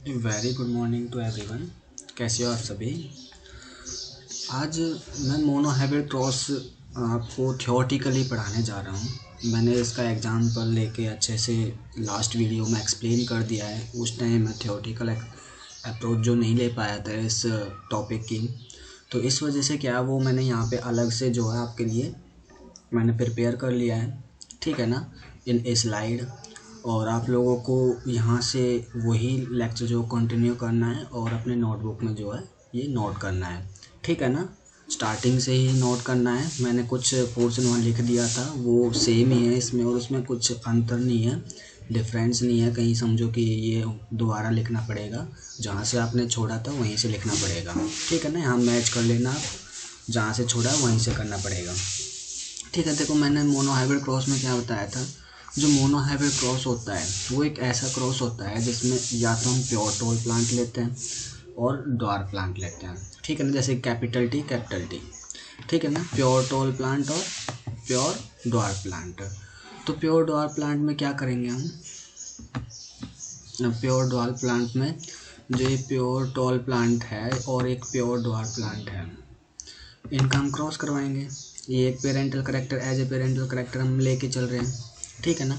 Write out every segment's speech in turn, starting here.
Very good morning to everyone. कैसे हो आप सभी। आज मैं मोनोहाइब्रिड क्रॉस आपको थियोरेटिकली पढ़ाने जा रहा हूँ। मैंने इसका एग्जाम्पल लेके अच्छे से लास्ट वीडियो में एक्सप्लेन कर दिया है। उस टाइम मैं थियोरेटिकल अप्रोच जो नहीं ले पाया था इस टॉपिक की, तो इस वजह से क्या वो मैंने यहाँ पे अलग से जो है आपके लिए मैंने प्रिपेयर कर लिया है, ठीक है ना, इन ए स्लाइड। और आप लोगों को यहाँ से वही लेक्चर जो कंटिन्यू करना है और अपने नोटबुक में जो है ये नोट करना है, ठीक है ना। स्टार्टिंग से ही नोट करना है। मैंने कुछ पोर्शन वहाँ लिख दिया था, वो सेम ही है इसमें और उसमें कुछ अंतर नहीं है, डिफरेंस नहीं है। कहीं समझो कि ये दोबारा लिखना पड़ेगा, जहाँ से आपने छोड़ा था वहीं से लिखना पड़ेगा, ठीक है ना। यहाँ मैच कर लेना, आप जहाँ से छोड़ा वहीं से करना पड़ेगा, ठीक है। देखो मैंने मोनोहाइब्रिड क्रॉस में क्या बताया था। जो मोनोहाइब्रिड क्रॉस होता है वो एक ऐसा क्रॉस होता है जिसमें या तो हम प्योर टॉल प्लांट लेते हैं और ड्वार्फ प्लांट लेते हैं, ठीक है ना। जैसे कैपिटल टी, ठीक है ना, प्योर टॉल प्लांट और प्योर ड्वार्फ प्लांट। तो प्योर ड्वार्फ प्लांट में क्या करेंगे हम, प्योर ड्वार्फ प्लांट में जो ये प्योर टॉल प्लांट है और एक प्योर ड्वार्फ प्लांट है, इनका हम क्रॉस करवाएंगे। ये एक parental character, as a parental character हम लेके चल रहे हैं, ठीक है ना।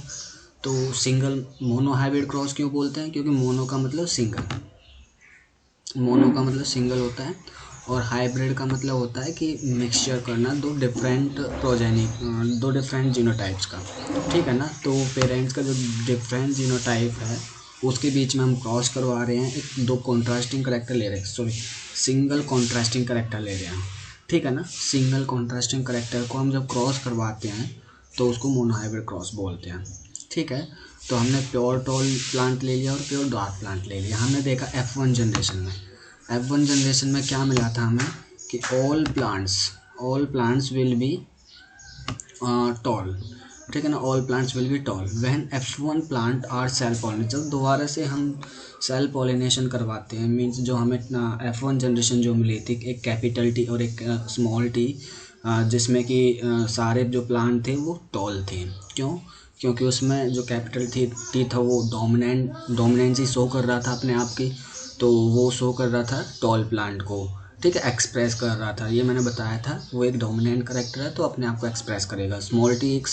तो सिंगल मोनोहाइब्रिड क्रॉस क्यों बोलते हैं, क्योंकि मोनो का मतलब सिंगल होता है और हाइब्रिड का मतलब होता है कि मिक्सचर करना दो डिफरेंट जीनोटाइप्स का, ठीक है ना। तो पेरेंट्स का जो डिफरेंट जीनोटाइप है उसके बीच में हम क्रॉस करवा रहे हैं, एक दो कॉन्ट्रास्टिंग करेक्टर ले रहे हैं, सिंगल कॉन्ट्रास्टिंग करेक्टर ले रहे हैं, ठीक है ना। सिंगल कॉन्ट्रास्टिंग करेक्टर को हम जब क्रॉस करवाते हैं तो उसको मोनोहाइब्रिड क्रॉस बोलते हैं, ठीक है। तो हमने प्योर टॉल प्लांट ले लिया और प्योर ड्वार्फ प्लांट ले लिया। हमने देखा F1 जनरेशन में क्या मिला था हमें कि all plants will be tall, ठीक है ना। All plants will be tall when F1 plant are self pollination. जब दोबारा से हम सेल्फ पॉलिनेशन करवाते हैं, मीन्स जो हमें F1 जनरेशन जो मिली थी, एक कैपिटल टी और एक स्मॉल टी, जिसमें कि सारे जो प्लांट थे वो टॉल थे। क्योंकि उसमें जो कैपिटल टी था वो डोमिनेंसी शो कर रहा था अपने आप की, तो वो शो कर रहा था टॉल प्लांट को, ठीक है, एक्सप्रेस कर रहा था। ये मैंने बताया था, वो एक डोमिनेंट करेक्टर है तो अपने आप को एक्सप्रेस करेगा। स्मॉल टी एक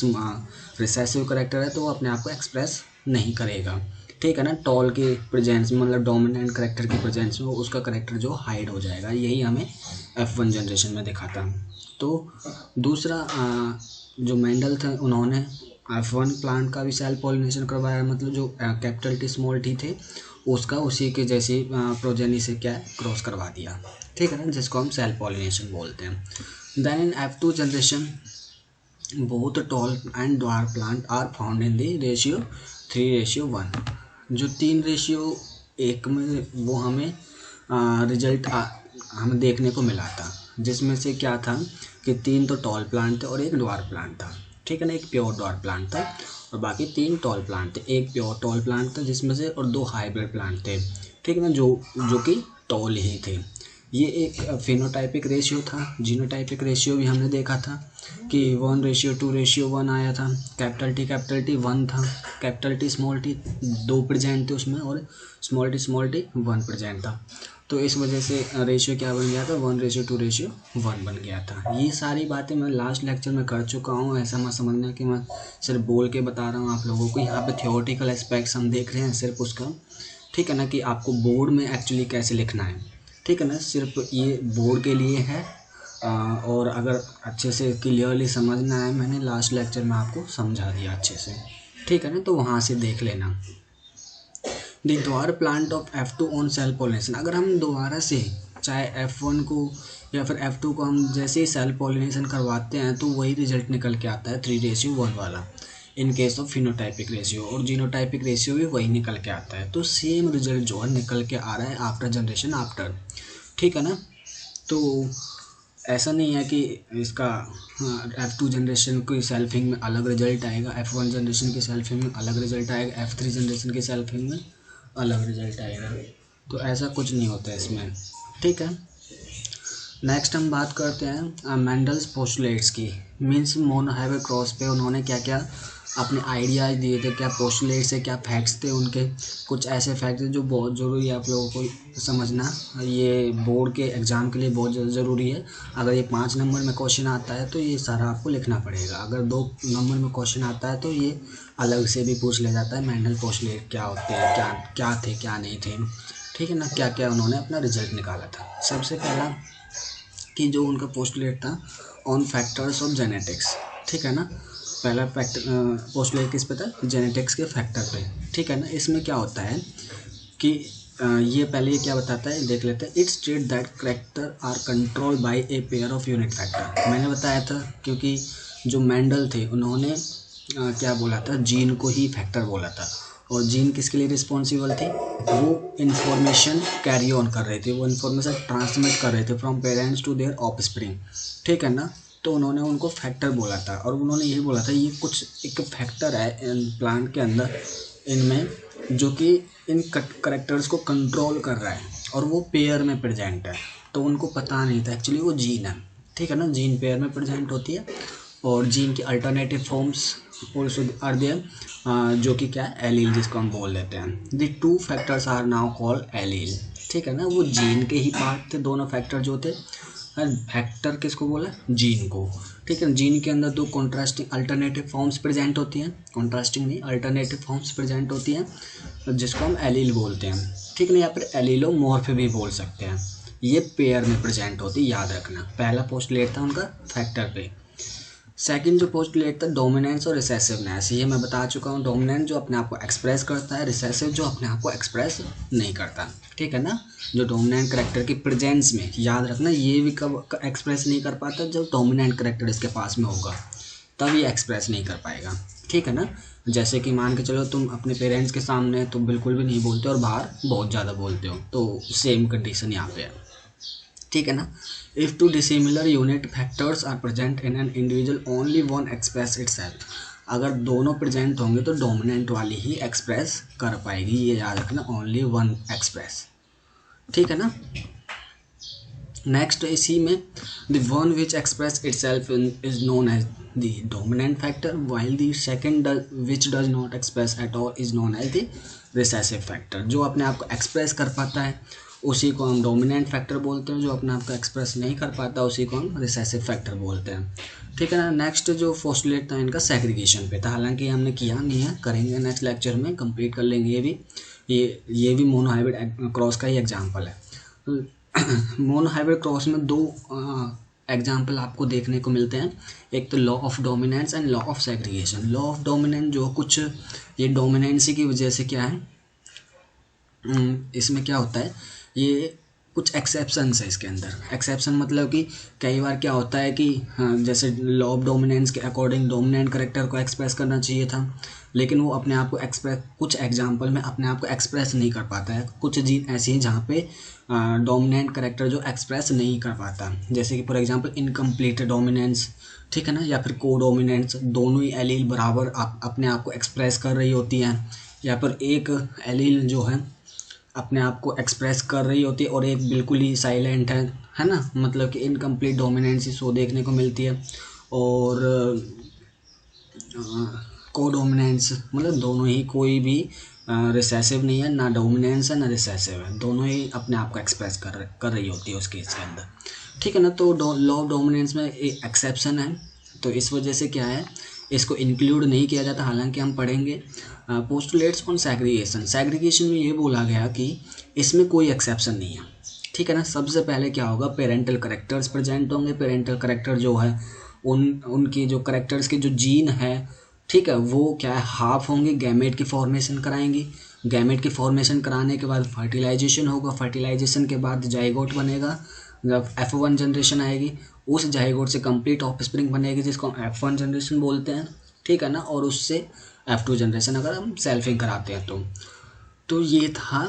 रिसेसिव करेक्टर है तो वो अपने आप को एक्सप्रेस नहीं करेगा, ठीक है ना। टॉल के प्रेजेंस में, मतलब डोमिनेंट करेक्टर की प्रेजेंस में उसका करेक्टर जो हाइड हो जाएगा। यही हमें F1 जनरेशन में दिखा था। तो दूसरा जो मेंडल थे उन्होंने F1 प्लांट का भी सेल्फ पॉलिनेशन करवाया, मतलब जो कैपिटल टी स्मॉल टी थे उसका उसी के जैसे प्रोजेनी से क्या क्रॉस करवा दिया, ठीक है ना, जिसको हम सेल्फ पॉलिनेशन बोलते हैं। Then in F2 generation both tall and dwarf plant are found in the ratio 3:1। जो 3:1 में वो हमें रिजल्ट हमें देखने को मिला था, जिसमें से क्या था कि 3 तो टॉल प्लांट थे और एक ड्वार्फ प्लांट था, ठीक है ना। एक प्योर ड्वार्फ प्लांट था और बाकी 3 टॉल प्लांट थे। एक प्योर टॉल प्लांट था जिसमें से, और 2 हाइब्रिड प्लांट थे, ठीक है ना, जो कि टॉल ही थे। ये एक फिनोटाइपिक रेशियो था। जीनोटाइपिक रेशियो भी हमने देखा था कि 1:2:1 आया था। कैपिटल टी 1 था, capital T small T 2 present थे उसमें और स्मॉल टी 1 प्रेजेंट था। तो इस वजह से रेशियो क्या बन गया था, 1:2:1 बन गया था। ये सारी बातें मैं लास्ट लेक्चर में कर चुका हूँ, ऐसा मत समझना कि मैं सिर्फ बोल के बता रहा हूँ आप लोगों को। यहाँ पे थियोरेटिकल एस्पेक्ट्स हम देख रहे हैं सिर्फ उसका, ठीक है ना, कि आपको बोर्ड में एक्चुअली कैसे लिखना है, ठीक है ना। सिर्फ ये बोर्ड के लिए है। और अगर अच्छे से क्लियरली समझना है, मैंने लास्ट लेक्चर में आपको समझा दिया अच्छे से, ठीक है ना, तो वहाँ से देख लेना। The dwarf plant of F2 on self pollination. अगर हम दोबारा से चाहे F1 को या फिर F2 को हम जैसे ही सेल्फ पॉलिनेशन करवाते हैं तो वही रिजल्ट निकल के आता है 3:1 वाला, in case of phenotypic ratio. और जीनोटाइपिक रेशियो भी वही निकल के आता है। तो सेम रिजल्ट जो है निकल के आ रहा है आफ्टर जनरेशन, ठीक है ना। तो ऐसा नहीं है कि इसका F2 जनरेशन की सेल्फिंग में अलग रिजल्ट आएगा, F1 जनरेशन की सेल्फिंग में अलग रिजल्ट आएगा, F3 जनरेशन की सेल्फिंग में अलग रिजल्ट आएगा। तो ऐसा कुछ नहीं होता इसमें, ठीक है। नेक्स्ट हम बात करते हैं मेंडल्स पोस्टुलेट्स की। मीन्स मोनोहाइब्रिड क्रॉस पे उन्होंने क्या क्या अपने आइडियाज़ दिए थे, क्या पोस्टुलेट्स है, क्या फैक्ट्स थे उनके। कुछ ऐसे फैक्ट्स जो बहुत ज़रूरी है आप लोगों को समझना, ये बोर्ड के एग्ज़ाम के लिए बहुत ज़रूरी है। अगर ये 5 नंबर में क्वेश्चन आता है तो ये सारा आपको लिखना पड़ेगा। अगर 2 नंबर में क्वेश्चन आता है तो ये अलग से भी पूछ लिया जाता है, मेंडल पोस्टुलेट क्या होते हैं, क्या क्या थे क्या नहीं थे, ठीक है ना, क्या क्या उन्होंने अपना रिजल्ट निकाला था। सबसे पहला कि जो उनका पोस्टुलेट था ऑन फैक्टर्स ऑफ जेनेटिक्स, ठीक है ना। पहला पोस्टुलेट किस पे था, जेनेटिक्स के फैक्टर पे, ठीक है ना। इसमें क्या होता है कि ये पहले ये क्या बताता है देख लेते हैं। It state that character are control by a pair of unit factor. मैंने बताया था क्योंकि जो मेंडल थे उन्होंने क्या बोला था, जीन को ही फैक्टर बोला था। और जीन किसके लिए रिस्पॉन्सिबल थी, वो इन्फॉर्मेशन कैरी ऑन कर रहे थे, वो इन्फॉर्मेशन ट्रांसमिट कर रहे थे from parents to their offspring, ठीक है ना। तो उन्होंने उनको फैक्टर बोला था और उन्होंने ये बोला था ये कुछ एक फैक्टर है प्लांट के अंदर इनमें जो कि इन करेक्टर्स को कंट्रोल कर रहा है और वो पेयर में प्रेजेंट है। तो उनको पता नहीं था एक्चुअली वो जीन है, ठीक है ना। जीन पेयर में प्रेजेंट होती है और जीन की alternative forms also are there, जो कि क्या है, एलील, जिसको हम बोल देते हैं। The 2 factors are now called allele, ठीक है ना। वो जीन के ही पार्ट थे दोनों फैक्टर जो थे। फैक्टर किसको बोला, जीन को, ठीक है। जीन के अंदर 2 कॉन्ट्रास्टिंग अल्टरनेटिव फॉर्म्स प्रेजेंट होती हैं, कॉन्ट्रास्टिंग नहीं अल्टरनेटिव फॉर्म्स प्रेजेंट होती हैं जिसको हम एलील बोलते हैं, ठीक है ना। या फिर एलीलोमॉर्फ भी बोल सकते हैं। ये पेयर में प्रेजेंट होती है, याद रखना। पहला पोस्टुलेट था उनका फैक्टर पे। सेकंड जो पोस्टुलेट था डोमिनेंस और रिसेसिवनेस, ये मैं बता चुका हूँ। डोमिनेंट जो अपने आप को एक्सप्रेस करता है, रिसेसिव जो अपने आप को एक्सप्रेस नहीं करता, ठीक है ना। जो डोमिनेंट करेक्टर की प्रेजेंस में, याद रखना, ये भी कब एक्सप्रेस नहीं कर पाता, जब डोमिनेंट करेक्टर इसके पास में होगा तब ये एक्सप्रेस नहीं कर पाएगा, ठीक है ना। जैसे कि मान के चलो तुम अपने पेरेंट्स के सामने तो बिल्कुल भी नहीं बोलते और बाहर बहुत ज़्यादा बोलते हो, तो सेम कंडीशन यहाँ पे है, ठीक है ना। If 2 dissimilar unit factors are present in an individual only one express itself, अगर दोनों प्रेजेंट होंगे तो डोमिनेंट वाली ही एक्सप्रेस कर पाएगी, ये याद रखना, ओनली वन एक्सप्रेस, ठीक है ना। नेक्स्ट इसी में the one which express itself is known as the dominant factor while the second which does not express at all is known as the recessive factor. जो अपने आप को एक्सप्रेस कर पाता है उसी को हम डोमिनेंट फैक्टर बोलते हैं, जो अपने आप को एक्सप्रेस नहीं कर पाता उसी को हम रिसेसिव फैक्टर बोलते हैं, ठीक है ना। नेक्स्ट जो पोस्टुलेट था इनका सेग्रीगेशन पे था, हालांकि हमने किया नहीं है, करेंगे नेक्स्ट लेक्चर में, कंप्लीट कर लेंगे। ये भी मोनोहाइब्रिड क्रॉस का ही एग्जाम्पल है। मोनोहाइब्रिड क्रॉस में 2 एग्जाम्पल आपको देखने को मिलते हैं, एक तो law of dominance and law of segregation. Law of dominance जो कुछ ये डोमिनेंसी की वजह से क्या है, इसमें क्या होता है, ये कुछ एक्सेप्शंस है इसके अंदर। एक्सेप्शन मतलब कि कई बार क्या होता है कि जैसे लॉ ऑफ डोमिनेंस के अकॉर्डिंग डोमिनेंट करेक्टर को एक्सप्रेस करना चाहिए था, लेकिन वो अपने आप को एक्सप्रेस, कुछ एग्जांपल में अपने आप को एक्सप्रेस नहीं कर पाता है। कुछ जीन ऐसी हैं जहाँ पे डोमिनेंट करेक्टर जो एक्सप्रेस नहीं कर पाता, जैसे कि फॉर एग्जांपल इनकम्प्लीट डोमिनेंस, ठीक है ना, या फिर को डोमिनेंस, दोनों ही एलील बराबर अपने आप को एक्सप्रेस कर रही होती हैं, या फिर एक एलील जो है अपने आप को एक्सप्रेस कर रही होती है और एक बिल्कुल ही साइलेंट है ना, मतलब कि इनकम्प्लीट डोमिनेंसी शो देखने को मिलती है। और को डोमिनेंस मतलब दोनों ही, कोई भी रिसेसिव नहीं है, ना डोमिनेंस है ना रिसेसिव है, दोनों ही अपने आप को एक्सप्रेस कर रही होती है उस केस के अंदर, ठीक है ना। तो लॉ ऑफ डोमिनेंस में एक एक्सेप्शन है, तो इस वजह से क्या है, इसको इंक्लूड नहीं किया जाता, हालांकि हम पढ़ेंगे। पोस्टुलेट्स ऑन सेग्रीगेशन, सेग्रीगेशन में ये बोला गया कि इसमें कोई एक्सेप्शन नहीं है, ठीक है ना। सबसे पहले क्या होगा, पेरेंटल करेक्टर्स प्रेजेंट होंगे। पेरेंटल करेक्टर जो है उनकी जो करेक्टर्स के जो जीन है, ठीक है, वो क्या है, हाफ होंगे, गैमेट की फॉर्मेशन कराएंगे। गैमेट की फॉर्मेशन कराने के बाद फर्टिलाइजेशन होगा, फर्टिलाइजेशन के बाद जाइगोट बनेगा, जब F1 जनरेशन आएगी उस जाइगोट से कंप्लीट ऑफस्प्रिंग बनेगी जिसको हम F1 जनरेशन बोलते हैं, ठीक है ना। और उससे F2 जनरेशन अगर हम सेल्फिंग कराते हैं तो ये था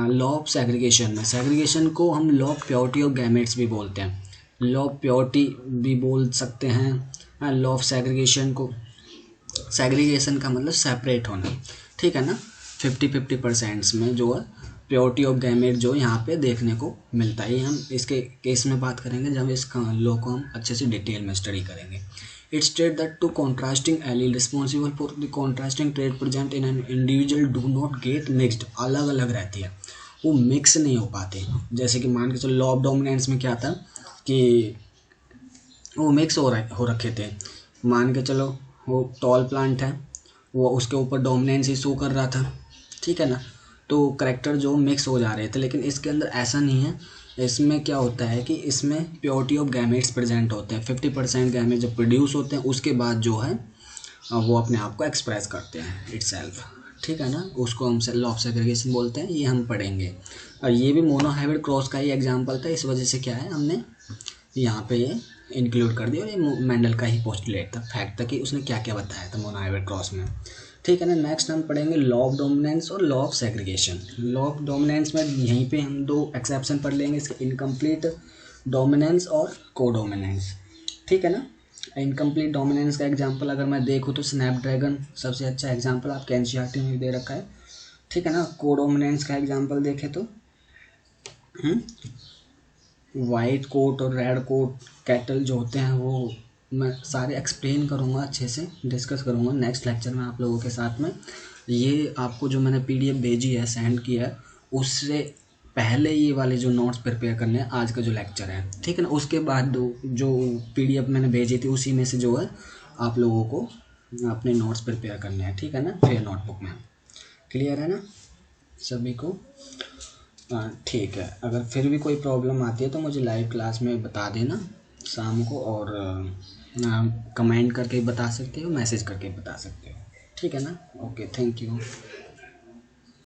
लॉ ऑफ सेग्रीगेशन में। सेग्रीगेशन को हम law of purity of gametes भी बोलते हैं, लॉ ऑफ प्योरिटी भी बोल सकते हैं। लॉ ऑफ सेग्रीगेशन को, सेग्रीगेशन का मतलब सेपरेट होना, ठीक है ना। 50-50% में जो है प्योरिटी ऑफ गैमेट जो यहाँ पे देखने को मिलता है। हम इसके केस में बात करेंगे जब इस लॉ को हम अच्छे से डिटेल में स्टडी करेंगे। It state that to contrasting allele responsible for the contrasting trait present in an individual do not get mixed, अलग अलग रहती है, वो मिक्स नहीं हो पाते। जैसे कि मान के चलो लॉ ऑफ डोमिनेंस में क्या था कि वो मिक्स हो रखे थे। मान के चलो वो टॉल प्लांट है, वो उसके ऊपर डोमिनेंस ही शो कर रहा था, ठीक है ना, तो करेक्टर जो मिक्स हो जा रहे थे। लेकिन इसके अंदर ऐसा नहीं है, इसमें क्या होता है कि इसमें प्योरिटी ऑफ गैमेट्स प्रेजेंट होते हैं। 50% गैमेट जब प्रोड्यूस होते हैं उसके बाद जो है वो अपने आप को एक्सप्रेस करते हैं इटसेल्फ, ठीक है ना, उसको हम लॉ ऑफ सेग्रीगेशन बोलते हैं, ये हम पढ़ेंगे। और ये भी मोनोहाइब्रिड क्रॉस का ही एग्जांपल था, इस वजह से क्या है हमने यहाँ पे ये इंक्लूड कर दिया, और ये मेंडल का ही पोस्टुलेट था, फैक्ट था कि उसने क्या क्या बताया था मोनोहाइब्रिड क्रॉस में, ठीक है ना। नेक्स्ट हम पढ़ेंगे लॉ ऑफ डोमिनेंस और law of segregation. Law of dominance में यहीं पे हम दो एक्सेप्शन पढ़ लेंगे, इसके इनकम्प्लीट डोमिनेंस और कोडोमिनेंस, ठीक है ना। इनकम्प्लीट डोमिनेंस का एग्जांपल अगर मैं देखूँ तो स्नैपड्रैगन सबसे अच्छा एग्जांपल आपके एनसीईआरटी में दे रखा है, ठीक है ना। कोडोमिनेंस का एग्जांपल देखें तो वाइट कोट और रेड कोट कैटल जो होते हैं वो मैं सारे एक्सप्लेन करूँगा, अच्छे से डिस्कस करूँगा नेक्स्ट लेक्चर में आप लोगों के साथ में। ये आपको जो मैंने पीडीएफ भेजी है, सेंड किया है, उससे पहले ये वाले जो नोट्स प्रिपेयर करने हैं आज का जो लेक्चर है, ठीक है ना। उसके बाद जो पीडीएफ मैंने भेजी थी उसी में से जो है आप लोगों को अपने नोट्स प्रिपेयर करने हैं, ठीक है ना, फेयर नोटबुक में। क्लियर है ना सभी को? ठीक है। अगर फिर भी कोई प्रॉब्लम आती है तो मुझे लाइव क्लास में बता देना शाम को, और कमेंट करके बता सकते हो, मैसेज करके बता सकते हो, ठीक है ना। Okay, thank you.